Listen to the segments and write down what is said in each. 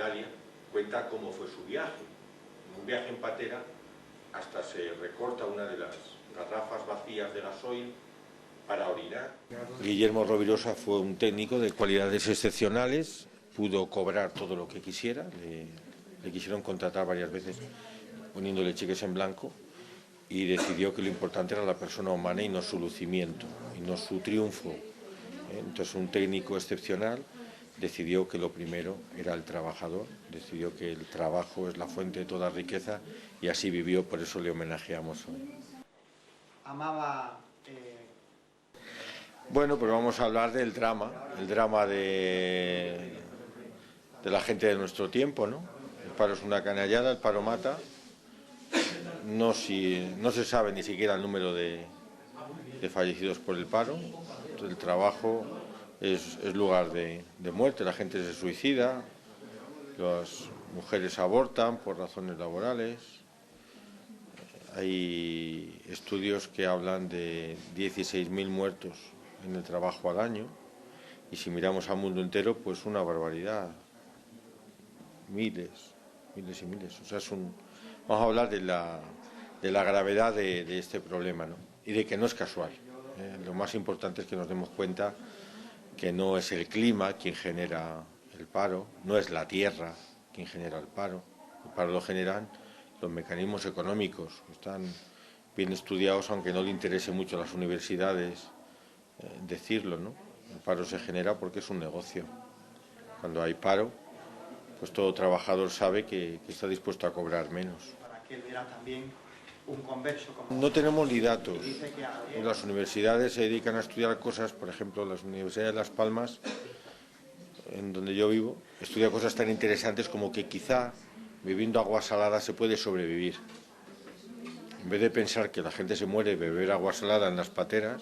Italia, cuenta cómo fue su viaje. Un viaje en patera, hasta se recorta una de las garrafas vacías de gasoil para orinar. Guillermo Rovirosa fue un técnico de cualidades excepcionales, pudo cobrar todo lo que quisiera, le quisieron contratar varias veces poniéndole cheques en blanco, y decidió que lo importante era la persona humana y no su lucimiento, y no su triunfo. Entonces un técnico excepcional decidió que lo primero era el trabajador, decidió que el trabajo es la fuente de toda riqueza, y así vivió, por eso le homenajeamos hoy. Amaba... Bueno, pues vamos a hablar del drama, el drama de la gente de nuestro tiempo, ¿no? El paro es una canallada, el paro mata. No se sabe ni siquiera el número de fallecidos por el paro. El trabajo es lugar de muerte, la gente se suicida, las mujeres abortan por razones laborales. Hay estudios que hablan de 16.000 muertos en el trabajo al año, y si miramos al mundo entero, pues una barbaridad, miles y miles. O sea, vamos a hablar de la gravedad de este problema, ¿no? Y de que no es casual. Lo más importante es que nos demos cuenta que no es el clima quien genera el paro, no es la tierra quien genera el paro lo generan los mecanismos económicos, que están bien estudiados, aunque no le interese mucho a las universidades decirlo, ¿no? El paro se genera porque es un negocio. Cuando hay paro, pues todo trabajador sabe que está dispuesto a cobrar menos. Para que él era también un converso. No tenemos ni datos. Las universidades se dedican a estudiar cosas, por ejemplo, las universidades de Las Palmas, en donde yo vivo, estudia cosas tan interesantes como que quizá bebiendo agua salada se puede sobrevivir. En vez de pensar que la gente se muere de beber agua salada en las pateras,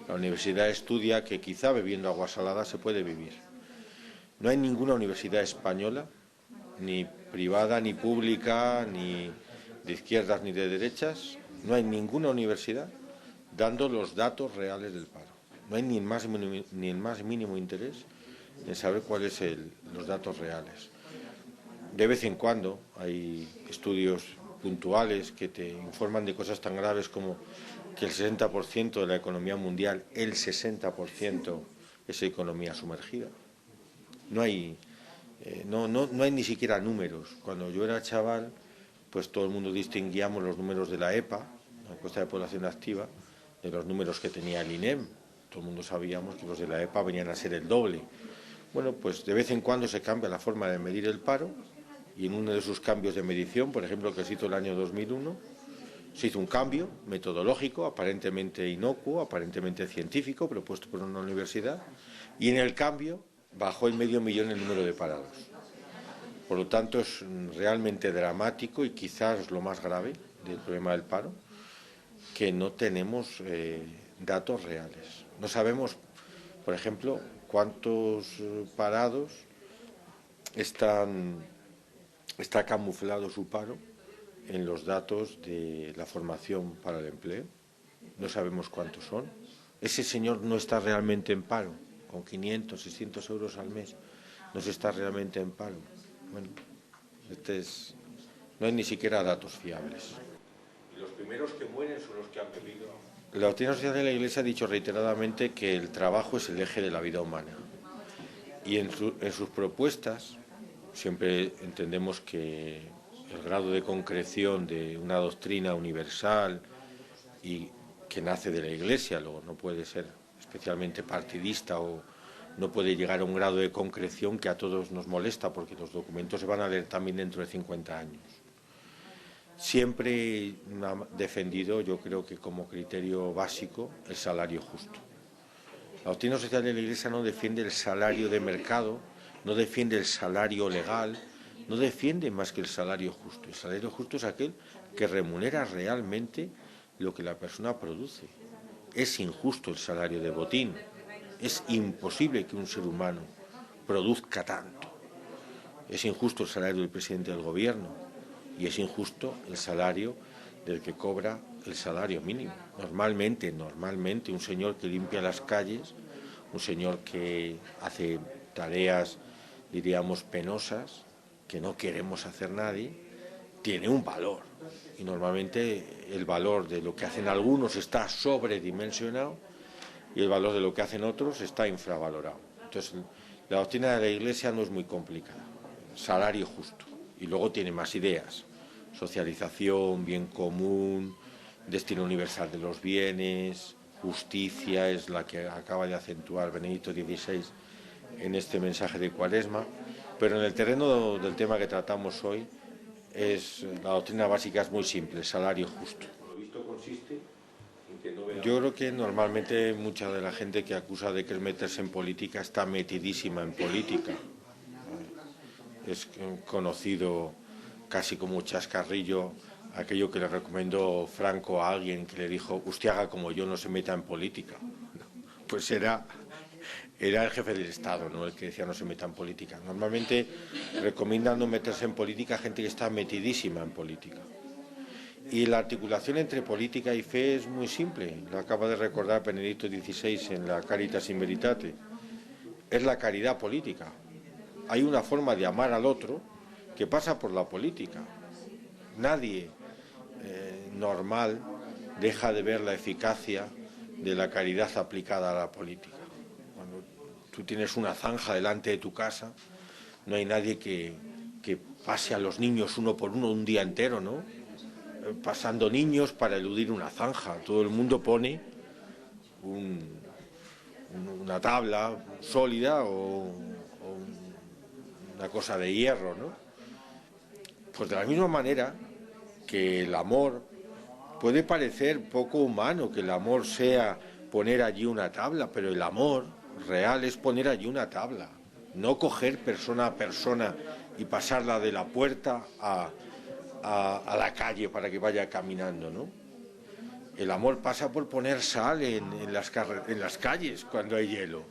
la universidad estudia que quizá bebiendo agua salada se puede vivir. No hay ninguna universidad española, ni privada, ni pública, ni de izquierdas ni de derechas, no hay ninguna universidad dando los datos reales del paro. No hay ni el más mínimo interés en saber cuáles son los datos reales. De vez en cuando hay estudios puntuales que te informan de cosas tan graves como que el 60% de la economía mundial, el 60% es economía sumergida. No hay ni siquiera números. Cuando yo era chaval, pues todo el mundo distinguíamos los números de la EPA, la encuesta de población activa, de los números que tenía el INEM. Todo el mundo sabíamos que los de la EPA venían a ser el doble. Bueno, pues de vez en cuando se cambia la forma de medir el paro, y en uno de sus cambios de medición, por ejemplo, que se hizo el año 2001, se hizo un cambio metodológico, aparentemente inocuo, aparentemente científico, propuesto por una universidad, y en el cambio bajó el 500.000 el número de parados. Por lo tanto, es realmente dramático y quizás lo más grave del problema del paro, que no tenemos datos reales. No sabemos, por ejemplo, cuántos parados está camuflado su paro en los datos de la formación para el empleo. No sabemos cuántos son. Ese señor no está realmente en paro, con 500, 600 euros al mes, no se está realmente en paro. Bueno, no hay ni siquiera datos fiables. Y los primeros que mueren son los que han bebido. La doctrina social de la Iglesia ha dicho reiteradamente que el trabajo es el eje de la vida humana. Y en sus propuestas siempre entendemos que el grado de concreción de una doctrina universal y que nace de la Iglesia, luego no puede ser especialmente partidista o no puede llegar a un grado de concreción que a todos nos molesta, porque los documentos se van a leer también dentro de 50 años. Siempre ha defendido, yo creo que como criterio básico, el salario justo. La doctrina social de la Iglesia no defiende el salario de mercado, no defiende el salario legal, no defiende más que el salario justo. El salario justo es aquel que remunera realmente lo que la persona produce. Es injusto el salario de botín. Es imposible que un ser humano produzca tanto. Es injusto el salario del presidente del gobierno y es injusto el salario del que cobra el salario mínimo. Normalmente un señor que limpia las calles, un señor que hace tareas, diríamos, penosas, que no queremos hacer nadie, tiene un valor. Y normalmente el valor de lo que hacen algunos está sobredimensionado y el valor de lo que hacen otros está infravalorado. Entonces, la doctrina de la Iglesia no es muy complicada. Salario justo. Y luego tiene más ideas. Socialización, bien común, destino universal de los bienes, justicia, es la que acaba de acentuar Benedicto XVI en este mensaje de Cuaresma. Pero en el terreno del tema que tratamos hoy, la doctrina básica es muy simple, salario justo. Yo creo que normalmente mucha de la gente que acusa de que es meterse en política está metidísima en política. Es conocido casi como chascarrillo aquello que le recomendó Franco a alguien que le dijo: usted haga como yo, no se meta en política. Pues era el jefe del Estado, ¿no?, el que decía no se meta en política. Normalmente recomiendan no meterse en política a gente que está metidísima en política. Y la articulación entre política y fe es muy simple, lo acaba de recordar Benedicto XVI en la Caritas in Veritate. Es la caridad política. Hay una forma de amar al otro que pasa por la política. Nadie normal deja de ver la eficacia de la caridad aplicada a la política. Cuando tú tienes una zanja delante de tu casa, no hay nadie que pase a los niños uno por uno un día entero, ¿no?, pasando niños para eludir una zanja. Todo el mundo pone una tabla sólida o una cosa de hierro, ¿no? Pues de la misma manera que el amor puede parecer poco humano, que el amor sea poner allí una tabla, pero el amor real es poner allí una tabla, no coger persona a persona y pasarla de la puerta a la calle para que vaya caminando, ¿no? El amor pasa por poner sal en las calles cuando hay hielo,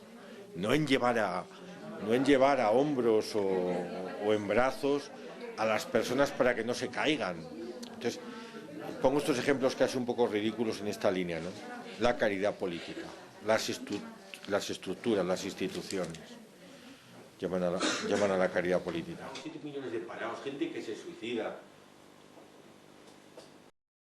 no en llevar a hombros o en brazos a las personas para que no se caigan. Entonces, pongo estos ejemplos casi un poco ridículos en esta línea, ¿no? La caridad política, las estructuras, las instituciones llaman a la caridad política. 7 millones de parados, gente que se suicida,